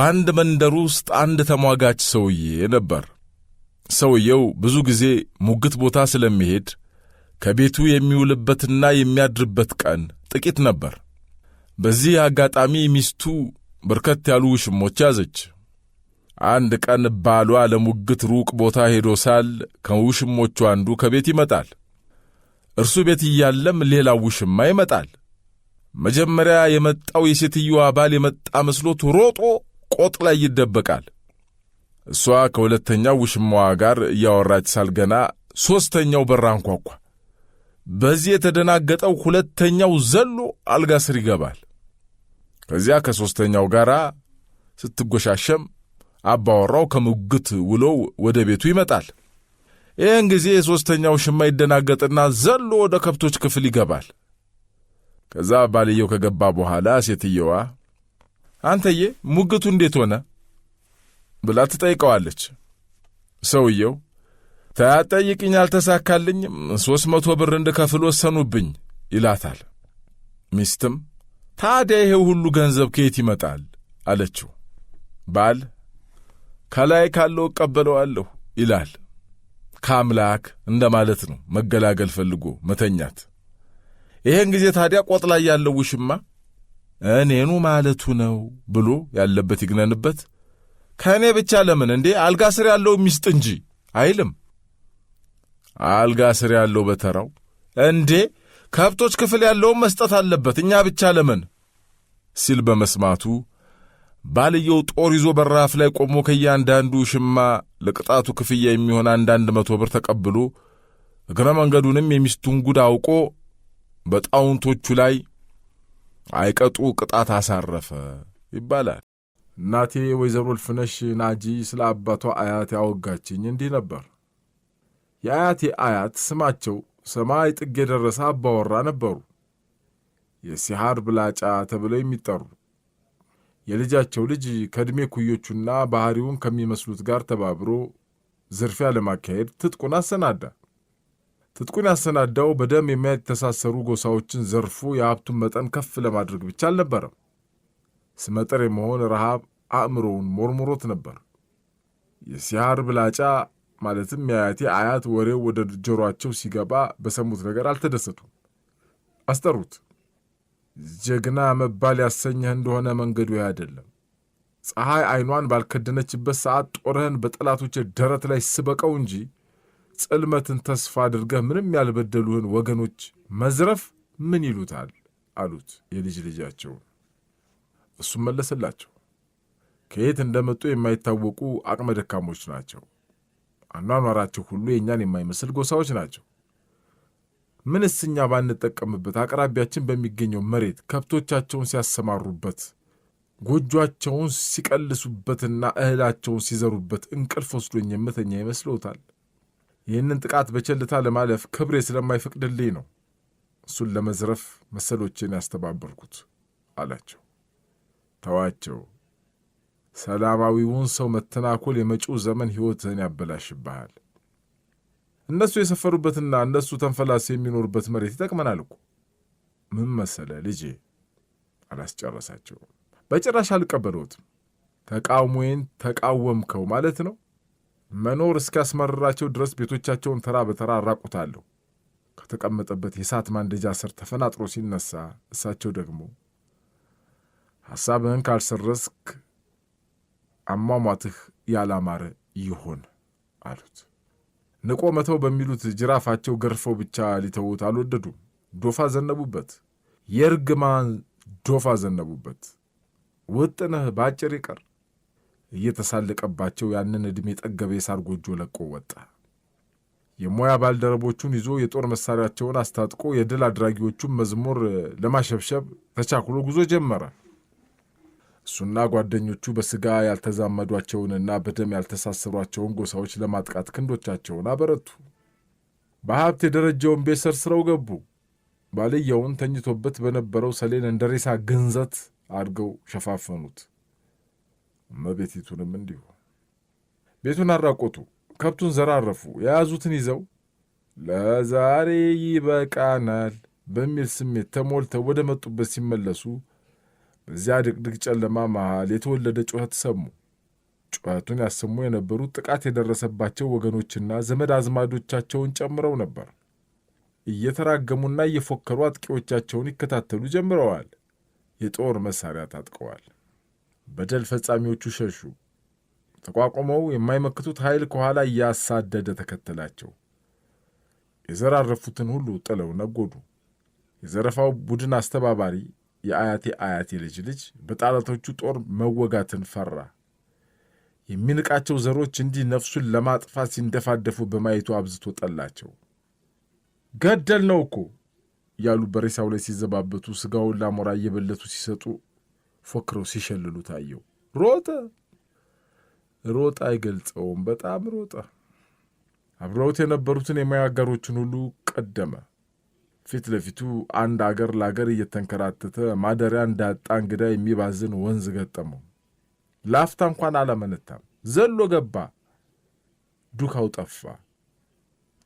አንድ መንደር ውስጥ አንድ ተሟጋች ሰውዬ ነበር። ሰውየው ብዙ ጊዜ ሙግት ቦታ ስለሚሄድ ከቤቱ የሚውልበትና የሚያድርበት ቀን ጥቂት ነበር። በዚህ አጋጣሚ ሚስቱ በርከት ያሉ ውሽሞች ያዘች። አንድ ቀን ባሏ ለሙግት ሩቅ ቦታ ሄዶ ሳል ከውሽሞቹ አንዱ ከቤት ይመጣል። እርሱ ቤት እያለም ሌላው ውሽማ ይመጣል። መጀመሪያ የመጣው የሴትዮዋ ባል የመጣ መስሎት ሮጦ ቆጥ ላይ ይደበቃል። እሷ ከሁለተኛው ውሽማዋ ጋር እያወራች ሳልገና ሦስተኛው በር አንኳኳ። በዚህ የተደናገጠው ሁለተኛው ዘሎ አልጋ ስር ይገባል። ከዚያ ከሦስተኛው ጋር ስትጎሻሸም አባወራው ከሙግት ውሎው ወደ ቤቱ ይመጣል። ይህን ጊዜ የሦስተኛው ውሽማ ይደናገጥና ዘሎ ወደ ከብቶች ክፍል ይገባል። ከዛ ባልየው ከገባ በኋላ ሴትየዋ አንተዬ ሙግቱ እንዴት ሆነ ብላ ትጠይቀዋለች። ሰውየው ታጠይቅኝ አልተሳካልኝም፣ 300 ብር እንድከፍል ወሰኑብኝ ይላታል። ሚስትም ታዲያ ይሄ ሁሉ ገንዘብ ከየት ይመጣል አለችው። ባል ከላይ ካለው እቀበለዋለሁ ይላል። ከአምላክ እንደማለት ነው፣ መገላገል ፈልጎ መተኛት። ይሄን ጊዜ ታዲያ ቆጥ ላይ ያለው ውሽማ እኔኑ ማለቱ ነው ብሎ ያለበት ይግነንበት። ከእኔ ብቻ ለምን እንዴ አልጋ ስር ያለው ሚስጥ እንጂ አይልም። አልጋ ስር ያለው በተራው እንዴ ከብቶች ክፍል ያለውን መስጠት አለበት እኛ ብቻ ለምን ሲል በመስማቱ ባልየው ጦር ይዞ በራፍ ላይ ቆሞ ከያንዳንዱ ውሽማ ለቅጣቱ ክፍያ የሚሆን 100 ብር ተቀብሎ እግረ መንገዱንም የሚስቱን ጉድ አውቆ በጣውንቶቹ ላይ አይቀጡ ቅጣት አሳረፈ ይባላል። እናቴ ወይዘሮ ልፍነሽ ናጂ ስለ አባቷ አያት ያወጋችኝ እንዲህ ነበር። የአያቴ አያት ስማቸው ሰማይ ጥግ የደረሰ አባወራ ነበሩ። የሲሃር ብላጫ ተብለው የሚጠሩ የልጃቸው ልጅ ከዕድሜ ኩዮቹና ባህሪውን ከሚመስሉት ጋር ተባብሮ ዝርፊያ ለማካሄድ ትጥቁን አሰናዳ። ትጥቁን ያሰናዳው በደም የሚያተሳሰሩ ጎሳዎችን ዘርፎ የሀብቱን መጠን ከፍ ለማድረግ ብቻ አልነበረም። ስመጥር የመሆን ረሃብ አእምሮውን ሞርሞሮት ነበር። የሲሃር ብላጫ ማለትም የአያቴ አያት ወሬው ወደ ጆሮአቸው ሲገባ በሰሙት ነገር አልተደሰቱም። አስጠሩት። ጀግና መባል ያሰኘህ እንደሆነ መንገዱ አይደለም። ፀሐይ አይኗን ባልከደነችበት ሰዓት ጦርህን በጠላቶች ደረት ላይ ስበቀው እንጂ ጽልመትን ተስፋ አድርገህ ምንም ያልበደሉህን ወገኖች መዝረፍ ምን ይሉታል አሉት የልጅ ልጃቸው። እሱም መለሰላቸው፣ ከየት እንደመጡ የማይታወቁ አቅመ ደካሞች ናቸው። አኗኗራቸው ሁሉ የእኛን የማይመስል ጎሳዎች ናቸው። ምንስ እኛ ባንጠቀምበት አቅራቢያችን በሚገኘው መሬት ከብቶቻቸውን ሲያሰማሩበት፣ ጎጇቸውን ሲቀልሱበትና እህላቸውን ሲዘሩበት እንቅልፍ ወስዶኝ የምተኛ ይመስለውታል? ይህንን ጥቃት በቸልታ ለማለፍ ክብሬ ስለማይፈቅድልኝ ነው እሱን ለመዝረፍ መሰሎችን ያስተባበርኩት አላቸው። ተዋቸው። ሰላማዊውን ሰው መተናኮል የመጪው ዘመን ሕይወትህን ያበላሽብሃል። እነሱ የሰፈሩበትና እነሱ ተንፈላስ የሚኖሩበት መሬት ይጠቅመናል እኮ። ምን መሰለ ልጄ አላስጨረሳቸው። በጭራሽ አልቀበለውትም። ተቃውሞዬን ተቃወምከው ማለት ነው። መኖር እስኪያስመርራቸው ድረስ ቤቶቻቸውን ተራ በተራ አራቁታለሁ። ከተቀመጠበት የእሳት ማንደጃ ስር ተፈናጥሮ ሲነሳ እሳቸው ደግሞ ሐሳብህን ካልሰረስክ አሟሟትህ ያላማረ ይሆን አሉት። ንቆ መተው በሚሉት ጅራፋቸው ገርፈው ብቻ ሊተውት አልወደዱም። ዶፋ ዘነቡበት። የርግማን ዶፋ ዘነቡበት። ውጥነህ ባጭር ይቀር እየተሳለቀባቸው ያንን ዕድሜ ጠገበ የሳር ጎጆ ለቆ ወጣ። የሞያ ባልደረቦቹን ይዞ የጦር መሳሪያቸውን አስታጥቆ የድል አድራጊዎቹን መዝሙር ለማሸብሸብ ተቻኩሎ ጉዞ ጀመረ። እሱና ጓደኞቹ በሥጋ ያልተዛመዷቸውንና በደም ያልተሳሰሯቸውን ጎሳዎች ለማጥቃት ክንዶቻቸውን አበረቱ። በሀብት የደረጀውን ቤት ሰርስረው ገቡ። ባልየውን ተኝቶበት በነበረው ሰሌን እንደ ሬሳ ግንዘት አድርገው ሸፋፈኑት። እመቤቲቱንም እንዲሁ። ቤቱን አራቆቱ፣ ከብቱን ዘራረፉ። የያዙትን ይዘው ለዛሬ ይበቃናል በሚል ስሜት ተሞልተው ወደ መጡበት ሲመለሱ በዚያ ድቅድቅ ጨለማ መሃል የተወለደ ጩኸት ሰሙ። ጩኸቱን ያሰሙ የነበሩት ጥቃት የደረሰባቸው ወገኖችና ዘመድ አዝማዶቻቸውን ጨምረው ነበር። እየተራገሙና እየፎከሩ አጥቂዎቻቸውን ይከታተሉ ጀምረዋል። የጦር መሳሪያ ታጥቀዋል። በደል ፈጻሚዎቹ ሸሹ። ተቋቁመው የማይመክቱት ኃይል ከኋላ እያሳደደ ተከተላቸው። የዘራረፉትን ሁሉ ጥለው ነጎዱ። የዘረፋው ቡድን አስተባባሪ የአያቴ ልጅ በጠላቶቹ ጦር መወጋትን ፈራ። የሚንቃቸው ዘሮች እንዲህ ነፍሱን ለማጥፋት ሲንደፋደፉ በማየቱ አብዝቶ ጠላቸው። ገደል ነው እኮ እያሉ በሬሳው ላይ ሲዘባበቱ፣ ስጋውን ላሞራ እየበለቱ ሲሰጡ፣ ፎክረው ሲሸልሉ ታየው። ሮጠ አይገልጸውም፣ በጣም ሮጠ። አብረውት የነበሩትን የሙያ አጋሮችን ሁሉ ቀደመ። ፊት ለፊቱ አንድ አገር ለአገር እየተንከራተተ ማደሪያ እንዳጣ እንግዳ የሚባዝን ወንዝ ገጠመው። ላፍታ እንኳን አላመነታም። ዘሎ ገባ። ዱካው ጠፋ።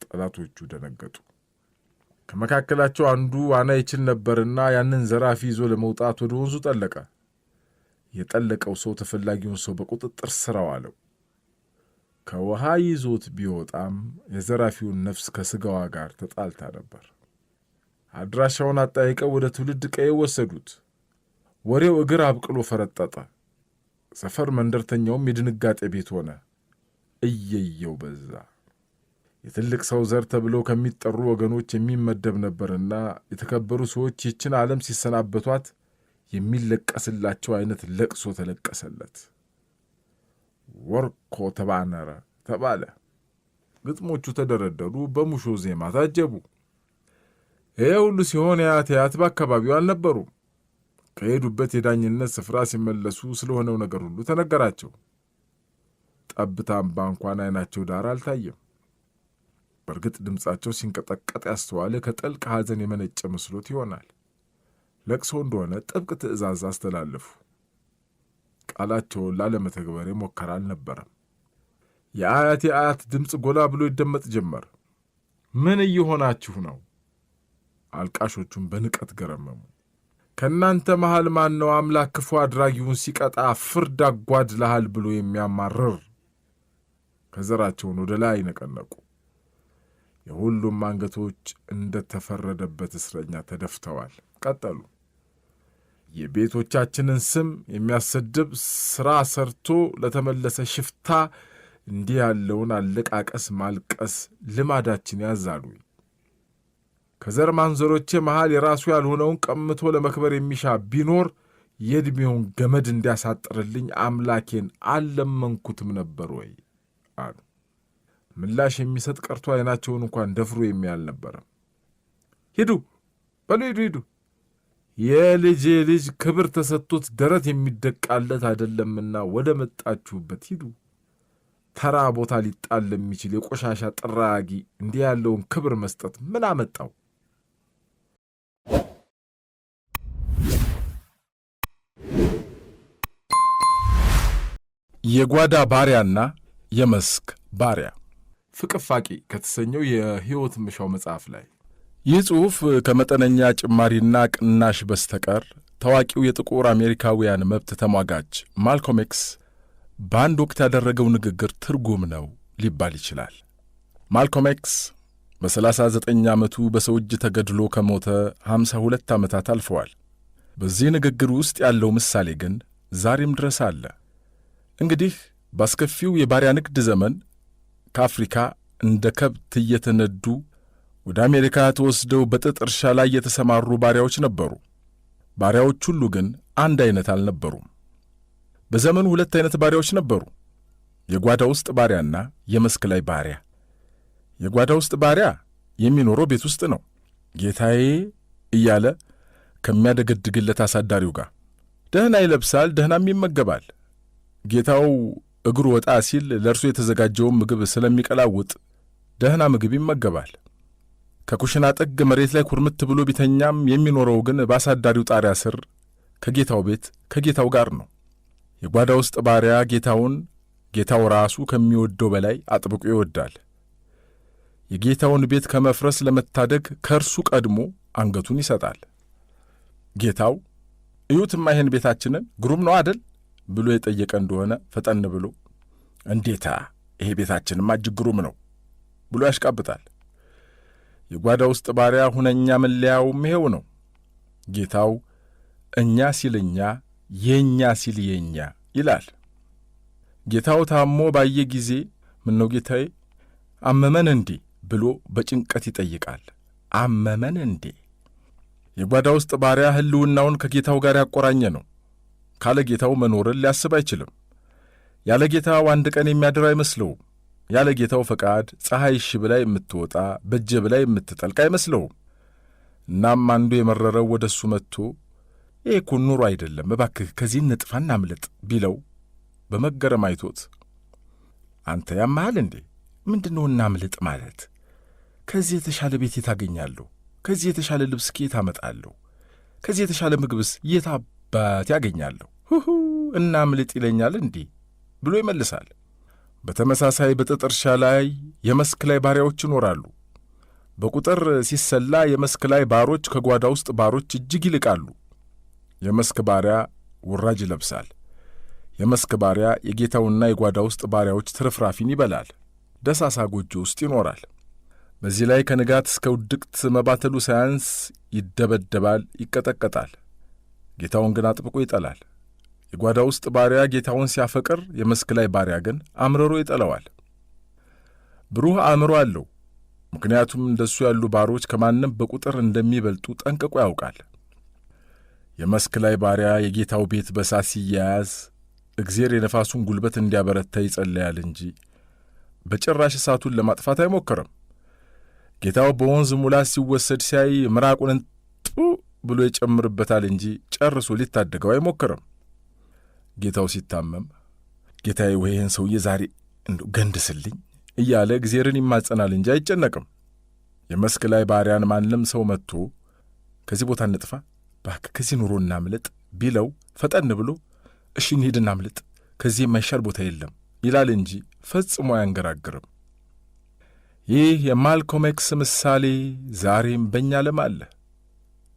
ጠላቶቹ ደነገጡ። ከመካከላቸው አንዱ ዋና ይችል ነበርና ያንን ዘራፊ ይዞ ለመውጣት ወደ ወንዙ ጠለቀ። የጠለቀው ሰው ተፈላጊውን ሰው በቁጥጥር ስር አዋለው። ከውሃ ይዞት ቢወጣም የዘራፊውን ነፍስ ከስጋዋ ጋር ተጣልታ ነበር። አድራሻውን አጠያይቀው ወደ ትውልድ ቀዬው ወሰዱት። ወሬው እግር አብቅሎ ፈረጠጠ። ሰፈር መንደርተኛውም የድንጋጤ ቤት ሆነ። እየየው በዛ። የትልቅ ሰው ዘር ተብለው ከሚጠሩ ወገኖች የሚመደብ ነበርና የተከበሩ ሰዎች ይችን ዓለም ሲሰናበቷት የሚለቀስላቸው አይነት ለቅሶ ተለቀሰለት። ወርኮ ተባነረ ተባለ። ግጥሞቹ ተደረደሩ፣ በሙሾ ዜማ ታጀቡ። ይሄ ሁሉ ሲሆን አያት በአካባቢው አልነበሩም። ከሄዱበት የዳኝነት ስፍራ ሲመለሱ ስለሆነው ነገር ሁሉ ተነገራቸው። ጠብታ እንባ እንኳን አይናቸው ዳር አልታየም። በእርግጥ ድምፃቸው ሲንቀጠቀጥ ያስተዋለ ከጠልቅ ሐዘን የመነጨ መስሎት ይሆናል። ለቅሶ እንደሆነ ጥብቅ ትእዛዝ አስተላለፉ። ቃላቸውን ላለመተግበር የሞከረ አልነበረም። የአያት ድምፅ ጎላ ብሎ ይደመጥ ጀመር። ምን እየሆናችሁ ነው? አልቃሾቹን በንቀት ገረመሙ። ከእናንተ መሃል ማን ነው አምላክ ክፉ አድራጊውን ሲቀጣ ፍርድ አጓድለሃል ብሎ የሚያማርር? ከዘራቸውን ወደ ላይ ነቀነቁ። የሁሉም አንገቶች እንደ ተፈረደበት እስረኛ ተደፍተዋል። ቀጠሉ። የቤቶቻችንን ስም የሚያሰድብ ሥራ ሰርቶ ለተመለሰ ሽፍታ እንዲህ ያለውን አለቃቀስ ማልቀስ ልማዳችን ያዛሉ። ከዘር ማንዘሮቼ መሃል የራሱ ያልሆነውን ቀምቶ ለመክበር የሚሻ ቢኖር የዕድሜውን ገመድ እንዲያሳጥርልኝ አምላኬን አልለመንኩትም ነበር ወይ አሉ። ምላሽ የሚሰጥ ቀርቶ አይናቸውን እንኳን ደፍሮ የሚያል ነበረም። ሂዱ በሉ ሂዱ። የልጄ ልጅ ክብር ተሰጥቶት ደረት የሚደቃለት አይደለምና ወደ መጣችሁበት ሂዱ። ተራ ቦታ ሊጣል ለሚችል የቆሻሻ ጥራጊ እንዲህ ያለውን ክብር መስጠት ምን አመጣው? የጓዳ ባሪያና የመስክ ባሪያ ፍቅፋቂ ከተሰኘው የሕይወት ምሻው መጽሐፍ ላይ። ይህ ጽሑፍ ከመጠነኛ ጭማሪና ቅናሽ በስተቀር ታዋቂው የጥቁር አሜሪካውያን መብት ተሟጋች ማልኮም ኤክስ በአንድ ወቅት ያደረገው ንግግር ትርጉም ነው ሊባል ይችላል። ማልኮም ኤክስ በ39 ዓመቱ በሰው እጅ ተገድሎ ከሞተ 52 ዓመታት አልፈዋል። በዚህ ንግግር ውስጥ ያለው ምሳሌ ግን ዛሬም ድረስ አለ። እንግዲህ ባስከፊው የባሪያ ንግድ ዘመን ከአፍሪካ እንደ ከብት እየተነዱ ወደ አሜሪካ ተወስደው በጥጥ እርሻ ላይ የተሰማሩ ባሪያዎች ነበሩ። ባሪያዎች ሁሉ ግን አንድ አይነት አልነበሩም። በዘመኑ ሁለት አይነት ባሪያዎች ነበሩ፣ የጓዳ ውስጥ ባሪያና የመስክ ላይ ባሪያ። የጓዳ ውስጥ ባሪያ የሚኖረው ቤት ውስጥ ነው፣ ጌታዬ እያለ ከሚያደገድግለት አሳዳሪው ጋር። ደህና ይለብሳል፣ ደህናም ይመገባል። ጌታው እግሩ ወጣ ሲል ለእርሱ የተዘጋጀውን ምግብ ስለሚቀላውጥ ደህና ምግብ ይመገባል። ከኩሽና ጥግ መሬት ላይ ኩርምት ብሎ ቢተኛም የሚኖረው ግን በአሳዳሪው ጣሪያ ስር ከጌታው ቤት ከጌታው ጋር ነው። የጓዳ ውስጥ ባሪያ ጌታውን ጌታው ራሱ ከሚወደው በላይ አጥብቆ ይወዳል። የጌታውን ቤት ከመፍረስ ለመታደግ ከእርሱ ቀድሞ አንገቱን ይሰጣል። ጌታው እዩትማ ይህን ቤታችንን ግሩም ነው አደል ብሎ የጠየቀ እንደሆነ ፈጠን ብሎ እንዴታ ይሄ ቤታችንማ እጅግ ግሩም ነው ብሎ ያሽቃብጣል። የጓዳ ውስጥ ባሪያ ሁነኛ መለያውም ይሄው ነው። ጌታው እኛ ሲል እኛ፣ የኛ ሲል የኛ ይላል። ጌታው ታሞ ባየ ጊዜ ምነው ጌታዬ አመመን እንዴ ብሎ በጭንቀት ይጠይቃል። አመመን እንዴ? የጓዳ ውስጥ ባሪያ ሕልውናውን ከጌታው ጋር ያቆራኘ ነው። ካለ ጌታው መኖርን ሊያስብ አይችልም። ያለ ጌታው አንድ ቀን የሚያድር አይመስለውም። ያለ ጌታው ፈቃድ ፀሐይ እሺ ብላ የምትወጣ በጀ ብላ የምትጠልቅ አይመስለውም። እናም አንዱ የመረረው ወደ እሱ መጥቶ ይሄ እኮ ኑሮ አይደለም፣ እባክህ ከዚህ እንጥፋና አምልጥ ቢለው በመገረም አይቶት አንተ ያመሃል እንዴ? ምንድነው እናምልጥ ማለት? ከዚህ የተሻለ ቤት የት አገኛለሁ? ከዚህ የተሻለ ልብስ ከየት አመጣለሁ? ከዚህ የተሻለ ምግብስ የት አባት ያገኛለሁ? ሁሁ እናምልጥ ይለኛል እንዴ ብሎ ይመልሳል። በተመሳሳይ በጥጥ እርሻ ላይ የመስክ ላይ ባሪያዎች ይኖራሉ። በቁጥር ሲሰላ የመስክ ላይ ባሮች ከጓዳ ውስጥ ባሮች እጅግ ይልቃሉ። የመስክ ባሪያ ውራጅ ይለብሳል። የመስክ ባሪያ የጌታውና የጓዳ ውስጥ ባሪያዎች ትርፍራፊን ይበላል። ደሳሳ ጎጆ ውስጥ ይኖራል። በዚህ ላይ ከንጋት እስከ ውድቅት መባተሉ ሳያንስ ይደበደባል፣ ይቀጠቀጣል። ጌታውን ግን አጥብቆ ይጠላል። የጓዳ ውስጥ ባሪያ ጌታውን ሲያፈቅር፣ የመስክ ላይ ባሪያ ግን አምርሮ ይጠላዋል። ብሩህ አእምሮ አለው። ምክንያቱም እንደሱ ያሉ ባሮች ከማንም በቁጥር እንደሚበልጡ ጠንቅቆ ያውቃል። የመስክ ላይ ባሪያ የጌታው ቤት በሳት ሲያያዝ እግዜር የነፋሱን ጉልበት እንዲያበረታ ይጸለያል እንጂ በጭራሽ እሳቱን ለማጥፋት አይሞክርም። ጌታው በወንዝ ሙላት ሲወሰድ ሲያይ ምራቁን ጡ ብሎ ይጨምርበታል እንጂ ጨርሶ ሊታደገው አይሞክርም። ጌታው ሲታመም ጌታዬ ወይ ይህን ሰውዬ ዛሬ ገንድስልኝ እያለ እግዜርን ይማጸናል እንጂ አይጨነቅም። የመስክ ላይ ባሪያን ማንም ሰው መጥቶ ከዚህ ቦታ እንጥፋ እባክህ ከዚህ ኑሮ እናምልጥ ቢለው ፈጠን ብሎ እሺ እንሂድ እናምልጥ፣ ከዚህ የማይሻል ቦታ የለም ይላል እንጂ ፈጽሞ አያንገራግርም። ይህ የማልኮም ኤክስ ምሳሌ ዛሬም በእኛ ዓለም አለ፣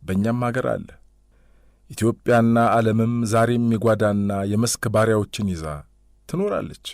በእኛም አገር አለ። ኢትዮጵያና ዓለምም ዛሬም የጓዳና የመስክ ባሪያዎችን ይዛ ትኖራለች።